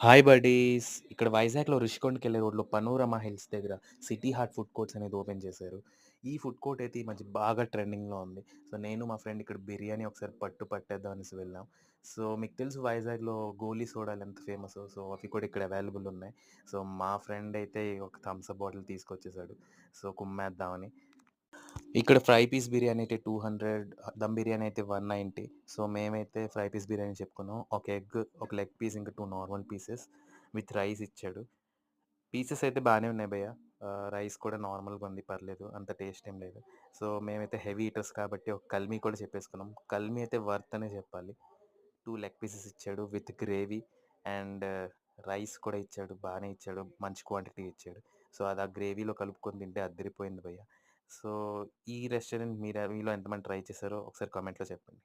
Hi buddies. ఇక్కడ వైజాగ్‌లో రిషికొండకెళ్ళే రోడ్‌లో పనోరమా హిల్స్ దగ్గర సిటీ హార్ట్ ఫుడ్ కోర్ట్స్ అనేది ఓపెన్ చేశారు. ఈ ఫుడ్ కోర్ట్ అయితే ఈ మధ్య బాగా ట్రెండింగ్‌లో ఉంది. సో, నేను మా ఫ్రెండ్ ఇక్కడ బిర్యానీ ఒకసారి పట్టేద్దాం అనేసి వెళ్ళాం. సో, మీకు తెలుసు వైజాగ్‌లో గోలీ సోడాలు ఎంత ఫేమసో. సో, అవి కూడా ఇక్కడ అవైలబుల్ ఉన్నాయి. సో, మా ఫ్రెండ్ అయితే ఒక థమ్స్ అప్ బాటిల్ తీసుకొచ్చేసాడు. సో, కుమ్మేద్దామని. ఇక్కడ ఫ్రై పీస్ బిర్యానీ అయితే 200, దమ్ బిర్యానీ అయితే 190. సో, మేమైతే ఫ్రై పీస్ బిర్యానీ చెప్పుకున్నాం. ఒక ఎగ్, ఒక లెగ్ పీస్, ఇంకా 2 నార్మల్ పీసెస్ విత్ రైస్ ఇచ్చాడు. పీసెస్ అయితే బానే ఉన్నాయి భయ్య. రైస్ కూడా నార్మల్‌గా ఉంది, పర్లేదు. అంత టేస్ట్ ఏం లేదు. సో, మేమైతే హెవీ ఈటర్స్ కాబట్టి ఒక కల్మీ కూడా చెప్పేసుకున్నాం. కల్మీ అయితే వర్త్ అనే చెప్పాలి. 2 లెగ్ పీసెస్ ఇచ్చాడు విత్ గ్రేవీ అండ్ రైస్ కూడా ఇచ్చాడు. బానే ఇచ్చాడు. మంచి క్వాంటిటీ ఇచ్చాడు. సో, అది ఆ గ్రేవీలో కలుపుకొని తింటే అద్దిరిపోయింది భయ్య. సో, ఈ రెస్టారెంట్ మీలో ఎంతమంది ట్రై చేశారో ఒకసారి కామెంట్‌లో చెప్పండి.